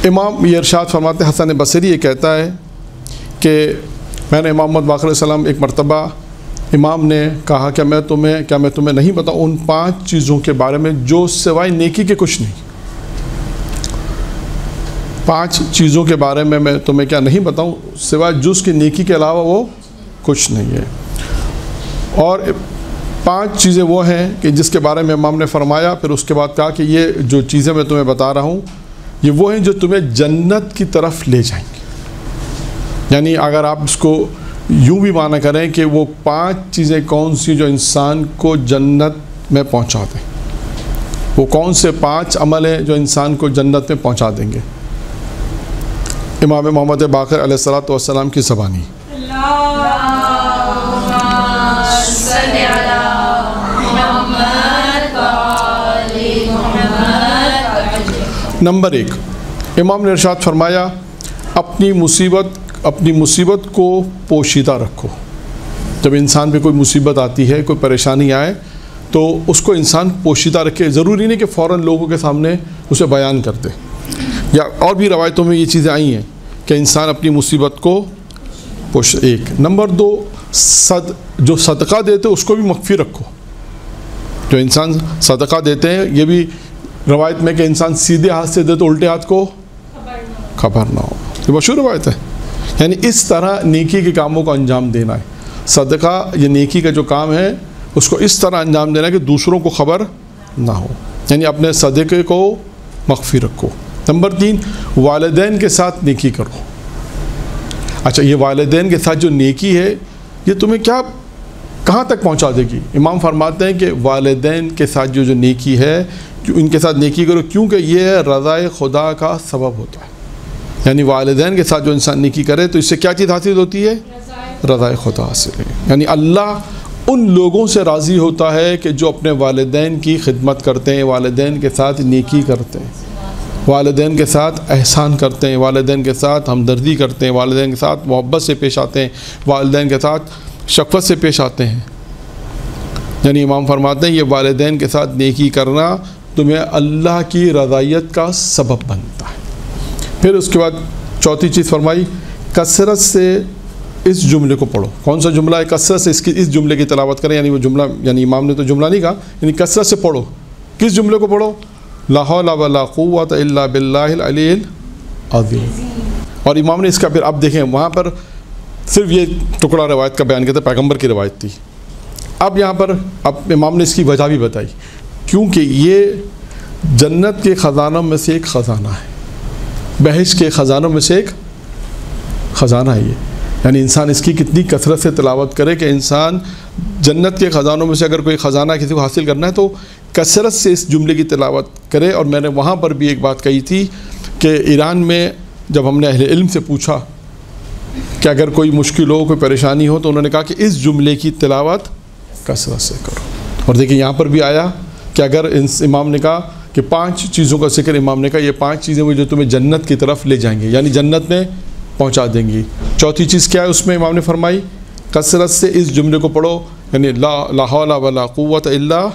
امام یہ ارشاد فرماتے ہیں، حسن بصری یہ کہتا ہے کہ میں نے امام محمد باقر علیہ السلام ایک مرتبہ امام نے کہا کہ میں تمہیں نہیں بتاؤں ان 5 چیزوں کے بارے میں جو سوائے نیکی کے کچھ نہیں. 5 چیزوں کے بارے میں تمہیں کیا نہیں بتاؤں سوائے جز کی نیکی کے علاوہ وہ کچھ نہیں ہے. اور 5 چیزیں وہ ہیں کہ جس کے بارے میں امام نے فرمایا، پھر اس کے بعد کہا کہ یہ جو چیزیں میں تمہیں بتا رہا ہوں یہ وہ ہیں جو تمہیں جنت کی طرف لے جائیں گے. یعنی اگر آپ اس کو یوں بھی معنی کریں کہ وہ 5 چیزیں کون سی جو انسان کو جنت میں پہنچا دیں، وہ کون سے 5 عمل ہیں جو انسان کو جنت میں پہنچا دیں گے. امام محمد باقر علیہ السلام کی زبانی. نمبر 1، امام نے ارشاد فرمایا اپنی مصیبت کو پوشیدہ رکھو. جب انسان پہ کوئی مصیبت آتی ہے، کوئی پریشانی آئے تو اس کو انسان پوشیدہ رکھے. ضروری نہیں کہ فوراً لوگوں کے سامنے اسے بیان کر دے. یا اور بھی روایتوں میں یہ چیزیں آئی ہیں کہ انسان اپنی مصیبت کو ایک. نمبر 2، جو صدقہ دیتے اس کو بھی مخفی رکھو. جو انسان صدقہ دیتے ہیں، یہ بھی روایت میں کہ انسان سیدھے ہاتھ سے دے تو الٹے ہاتھ کو خبر نہ ہو. یہ مشہور روایت ہے. یعنی اس طرح نیکی کے کاموں کو انجام دینا ہے. صدقہ یہ نیکی کا جو کام ہے اس کو اس طرح انجام دینا ہے کہ دوسروں کو خبر نہ ہو. یعنی اپنے صدقے کو مخفی رکھو. نمبر 3، والدین کے ساتھ نیکی کرو. اچھا، یہ والدین کے ساتھ جو نیکی ہے یہ تمہیں کہاں تک پہنچا دے گی؟ امام فرماتے ہیں کہ والدین کے ساتھ جو نیکی ہے ان کے ساتھ نیکی کرو، کیونکہ یہ رضا خدا کا سبب ہوتا ہے. یعنی والدین کے ساتھ جو انسان نیکی کرے تو اس سے کیا چیز حاصل ہوتی ہے؟ رضا خدا حاصل ہے. یعنی اللہ ان لوگوں سے راضی ہوتا ہے کہ جو اپنے والدین کی خدمت کرتے ہیں، والدین کے ساتھ نیکی کرتے ہیں، والدین کے ساتھ احسان کرتے ہیں، والدین کے ساتھ ہمدردی کرتے ہیں، والدین کے ساتھ محبت سے پیش آتے ہیں، والدین کے ساتھ شفقت سے پیش آتے ہیں. یعنی امام فرماتے ہیں یہ والدین کے ساتھ نیکی کرنا تمہیں اللہ کی رضائیت کا سبب بنتا ہے. پھر اس کے بعد 4تھی چیز فرمائی، کثرت سے اس جملے کو پڑھو. کون سا جملہ ہے؟ کثرت سے اس جملے کی تلاوت کریں. یعنی وہ جملہ، یعنی امام نے تو جملہ نہیں کہا، یعنی کثرت سے پڑھو. کس جملے کو پڑھو؟ لا حول ولا قوت الا باللہ العلی العظیم. اور امام نے اس کا پھر اب دیکھیں وہاں پر صرف یہ ٹکڑا روایت کا بیان کیا تھا، پیغمبر کی روایت تھی. اب یہاں پر امام نے اس کی وجہ بھی بتائی، کیونکہ یہ جنت کے خزانوں میں سے ایک خزانہ ہے، بہشت کے خزانوں میں سے ایک خزانہ ہے یہ. یعنی انسان اس کی کتنی کثرت سے تلاوت کرے کہ انسان جنت کے خزانوں میں سے اگر کوئی خزانہ کسی کو حاصل کرنا ہے تو کثرت سے اس جملے کی تلاوت کرے. اور میں نے وہاں پر بھی ایک بات کہی تھی کہ ایران میں جب ہم نے اہل علم سے پوچھا کہ اگر کوئی مشکل ہو، کوئی پریشانی ہو، تو انہوں نے کہا کہ اس جملے کی تلاوت کثرت سے کرو. اور دیکھیں یہاں پر بھی آیا کہ اگر امام نے کہا کہ 5 چیزوں کا ذکر، امام نے کہا یہ 5 چیزیں وہ جو تمہیں جنت کی طرف لے جائیں گے، یعنی جنت میں پہنچا دیں گی. 4تھی چیز کیا ہے اس میں؟ امام نے فرمائی کثرت سے اس جملے کو پڑھو، یعنی لا حول ولا قوت الا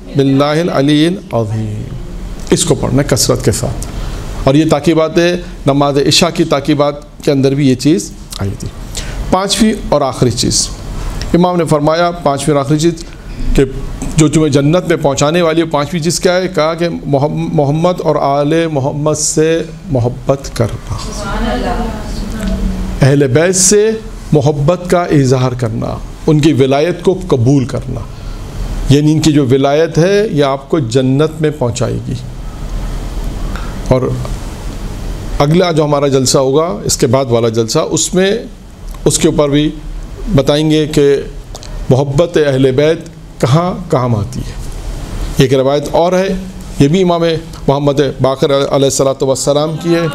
باللہ العلی العظیم. اس کو پڑھنا ہے کثرت کے ساتھ. اور یہ تاکیبات نماز عشاء کی تاکیبات کے اندر بھی یہ چیز آئی تھی. 5ویں اور آخری چیز امام نے فرمایا، 5ویں اور آخری چیز کہ جو تمہیں جنت میں پہنچانے والی ہے. 5ویں چیز کیا ہے؟ کہا کہ محمد اور آل محمد سے محبت کرنا، اہل بیت سے محبت کا اظہار کرنا، ان کی ولایت کو قبول کرنا. یعنی ان کی جو ولایت ہے یہ آپ کو جنت میں پہنچائے گی. اور اگلا جو ہمارا جلسہ ہوگا، اس کے بعد والا جلسہ، اس میں اس کے اوپر بھی بتائیں گے کہ محبت اہل بیت کہاں کہاں آتی ہے. ایک روایت اور ہے، یہ بھی امام محمد باقر علیہ السلام کی ہے.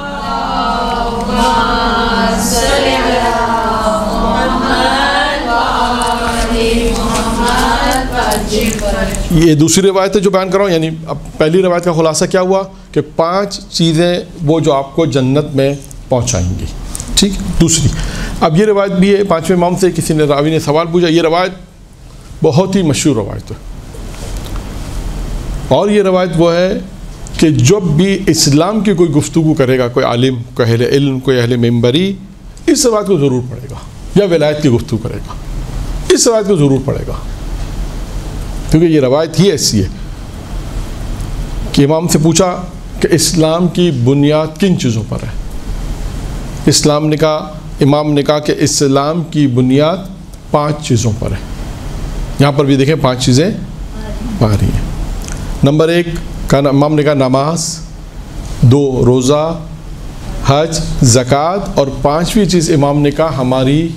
یہ دوسری روایت ہے جو بیان کر رہا ہوں. یعنی اب پہلی روایت کا خلاصہ کیا ہوا کہ 5 چیزیں وہ جو آپ کو جنت میں پہنچائیں گی. ٹھیک. دوسری اب یہ روایت بھی ہے 5ویں امام سے، کسی نے راوی نے سوال پوچھا. یہ روایت بہت ہی مشہور روایت ہے، اور یہ روایت وہ ہے کہ جب بھی اسلام کی کوئی گفتگو کرے گا کوئی عالم، کوئی اہل علم، کوئی اہل ممبری، اس روایت کو ضرور پڑھے گا، یا ولایت کی گفتگو کرے گا اس روایت کو ضرور پڑھے گا، کیونکہ یہ روایت ہی ایسی ہے کہ امام سے پوچھا کہ اسلام کی بنیاد کن چیزوں پر ہے؟ امام نے کہا کہ اسلام کی بنیاد 5 چیزوں پر ہے۔ یہاں پر بھی دیکھیں 5 چیزیں آ رہی ہیں۔ نمبر 1 امام نے کہا نماز، 2 روزہ، حج، زکوٰۃ، اور 5ویں چیز امام نے کہا ہماری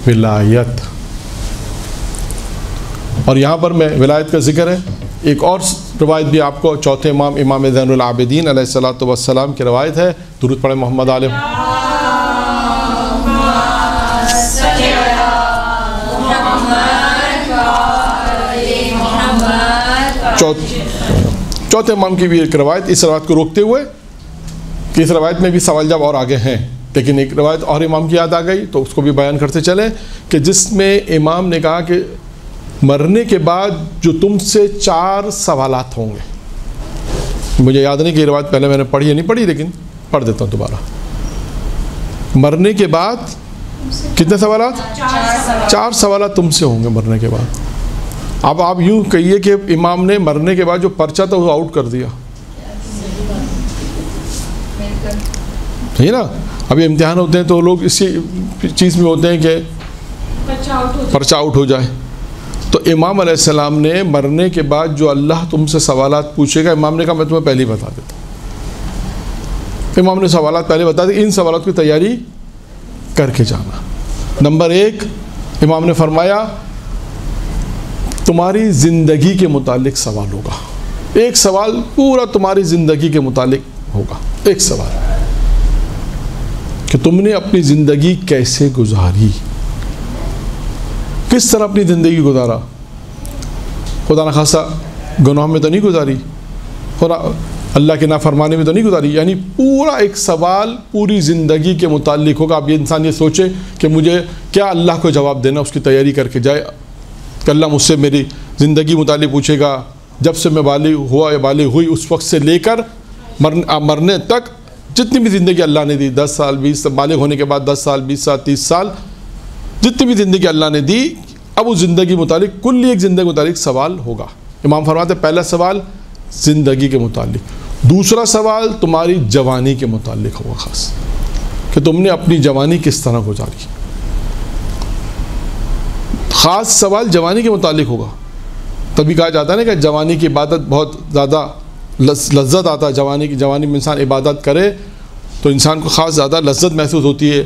ولایت۔ اور یہاں پر میں ولایت کا ذکر ہے، ایک اور روایت بھی آپ کو چوتھے امام زین العابدین علیہ الصلوۃ والسلام کی روایت ہے، درود پڑھیں محمد علیہ۔ چوتھے امام کی بھی ایک روایت، اس روایت کو روکتے ہوئے کہ اس روایت میں بھی سوال جواب اور آگے ہیں، لیکن ایک روایت اور امام کی یاد آ گئی تو اس کو بھی بیان کرتے چلیں، کہ جس میں امام نے کہا کہ مرنے کے بعد جو تم سے 4 سوالات ہوں گے۔ مجھے یاد نہیں کہ یہ روایت پہلے میں نے پڑھی یا نہیں پڑھی، لیکن پڑھ دیتا ہوں دوبارہ۔ مرنے کے بعد کتنے سوالات؟ 4 سوالات تم سے ہوں گے مرنے کے بعد۔ اب آپ یوں کہیے کہ امام نے مرنے کے بعد جو پرچہ تھا وہ آؤٹ کر دیا، ہے نا؟ ابھی امتحان ہوتے ہیں تو لوگ اسی چیز میں ہوتے ہیں کہ پرچہ آؤٹ ہو جائے۔ تو امام علیہ السلام نے مرنے کے بعد جو اللہ تم سے سوالات پوچھے گا، امام نے کہا میں تمہیں پہلے ہی بتا دیتا ہوں۔ امام نے سوالات پہلے بتا دی، ان سوالات کی تیاری کر کے جانا۔ نمبر 1 امام نے فرمایا تمہاری زندگی کے متعلق سوال ہوگا، ایک سوال پورا تمہاری زندگی کے متعلق ہوگا، ایک سوال کہ تم نے اپنی زندگی کیسے گزاری، کس طرح اپنی زندگی گزارا، خدا نخواستہ گناہ میں تو نہیں گزاری، خدا اللہ کے نافرمانی میں تو نہیں گزاری، یعنی پورا ایک سوال پوری زندگی کے متعلق ہوگا۔ اب یہ انسان یہ سوچے کہ مجھے کیا اللہ کو جواب دینا، اس کی تیاری کر کے جائے کہ اللہ مجھ سے میری زندگی متعلق پوچھے گا، جب سے میں بالغ ہوا یا بالغ ہوئی اس وقت سے لے کر مرنے تک جتنی بھی زندگی اللہ نے دی، 10 سال 20 سال، بالغ ہونے کے بعد 10 سال 20 سال 30 سال، جتنی بھی زندگی اللہ نے دی، اب اس زندگی متعلق کلی ایک زندگی متعلق سوال ہوگا۔ امام فرماتے ہیں پہلا سوال زندگی کے متعلق، دوسرا سوال تمہاری جوانی کے متعلق ہوگا، خاص کہ تم نے اپنی جوانی کس طرح گزاری، خاص سوال جوانی کے متعلق ہوگا۔ تبھی کہا جاتا ہے نا کہ جوانی کی عبادت بہت زیادہ لذت آتا ہے، جوانی میں انسان عبادت کرے تو انسان کو خاص زیادہ لذت محسوس ہوتی ہے،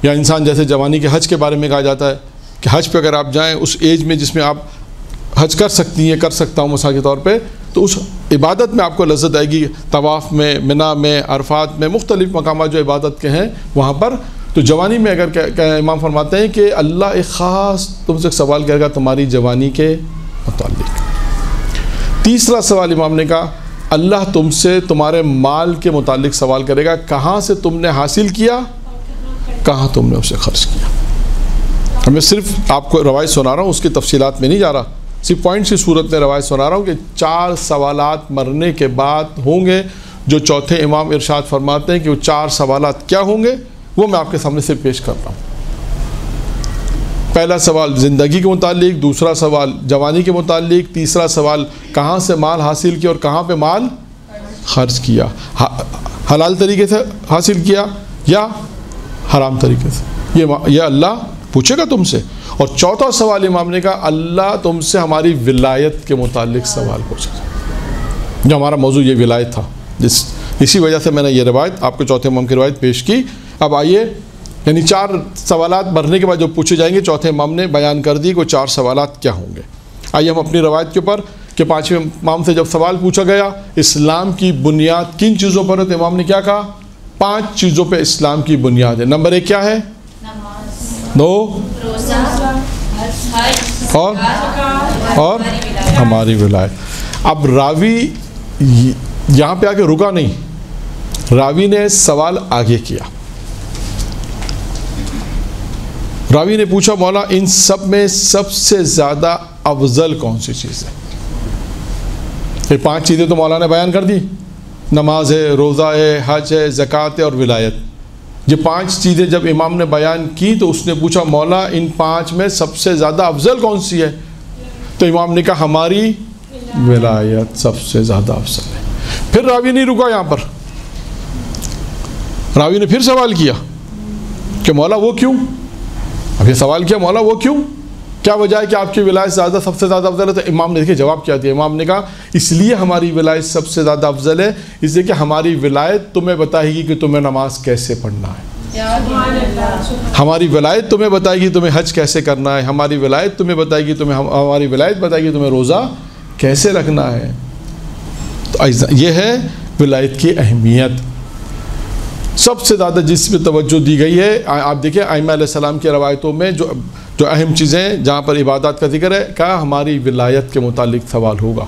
یا انسان جیسے جوانی کے حج کے بارے میں کہا جاتا ہے کہ حج پہ اگر آپ جائیں اس ایج میں جس میں آپ حج کر سکتی ہیں، کر سکتا ہوں مثال کے طور پہ، تو اس عبادت میں آپ کو لذت آئے گی، طواف میں، منا میں، عرفات میں، مختلف مقامات جو عبادت کے ہیں وہاں پر۔ تو جوانی میں اگر امام فرماتے ہیں کہ اللہ ایک خاص تم سے سوال کرے گا تمہاری جوانی کے متعلق۔ تیسرا سوال امام نے کہا اللہ تم سے تمہارے مال کے متعلق سوال کرے گا، کہاں سے تم نے حاصل کیا، کہاں تم نے اسے خرچ کیا۔ میں صرف آپ کو روایت سنا رہا ہوں، اس کی تفصیلات میں نہیں جا رہا، صرف پوائنٹس کی صورت میں روایت سنا رہا ہوں کہ 4 سوالات مرنے کے بعد ہوں گے، جو چوتھے امام ارشاد فرماتے ہیں کہ وہ 4 سوالات کیا ہوں گے وہ میں آپ کے سامنے سے پیش کر رہا ہوں۔ پہلا سوال زندگی کے متعلق، دوسرا سوال جوانی کے متعلق، تیسرا سوال کہاں سے مال حاصل کیا اور کہاں پہ مال خرچ کیا، حلال طریقے سے حاصل کیا یا حرام طریقے سے، یہ اللہ پوچھے گا تم سے۔ اور چوتھا سوال امام نے کہا اللہ تم سے ہماری ولایت کے متعلق سوال پوچھے گا، جو ہمارا موضوع یہ ولایت تھا، اسی وجہ سے میں نے یہ روایت آپ کو چوتھے امام کی روایت پیش کی۔ اب آئیے، یعنی 4 سوالات مرنے کے بعد جو پوچھے جائیں گے چوتھے امام نے بیان کر دی کہ 4 سوالات کیا ہوں گے۔ آئیے ہم اپنی روایت کے اوپر کہ 5ویں امام سے جب سوال پوچھا گیا اسلام کی بنیاد کن چیزوں پر ہے، تو امام نے کیا کہا 5 چیزوں پہ اسلام کی بنیاد ہے۔ نمبر 1 کیا ہے؟ نماز، 2 روزہ، اور ہماری ولایت۔ اب راوی یہاں پہ آ کے رکا نہیں، راوی نے سوال آگے کیا، راوی نے پوچھا مولا ان سب میں سب سے زیادہ افضل کون سی چیز ہے؟ یہ 5 چیزیں تو مولا نے بیان کر دی، نماز ہے، روزہ ہے، حج ہے، زکوٰۃ ہے اور ولایت۔ یہ 5 چیزیں جب امام نے بیان کی تو اس نے پوچھا مولا ان 5 میں سب سے زیادہ افضل کون سی ہے؟ تو امام نے کہا ہماری ولایت سب سے زیادہ افضل ہے۔ پھر راوی نہیں رکا یہاں پر، راوی نے پھر سوال کیا کہ مولا وہ کیوں؟ اب یہ سوال کیا مولا وہ کیوں، کیا وجہ ہے کہ آپ کی ولایت سب سے زیادہ افضل ہے؟ تو امام نے دیکھیں جواب کیا دیا، امام نے کہا اس لیے ہماری ولایت سب سے زیادہ افضل ہے اس لیے کہ ہماری ولایت تمہیں بتائے گی کہ تمہیں نماز کیسے پڑھنا ہے، ہماری ولایت تمہیں بتائے گی تمہیں حج کیسے کرنا ہے، ہماری ولایت تمہیں بتائے گی ہماری ولایت بتائے گی تمہیں روزہ کیسے رکھنا ہے۔ تو یہ ہے ولایت کی اہمیت، سب سے زیادہ جس پہ توجہ دی گئی ہے۔ آپ دیکھیں ائمہ علیہ السلام کی روایتوں میں جو اہم چیزیں جہاں پر عبادات کا ذکر ہے، کہا ہماری ولایت کے متعلق سوال ہوگا۔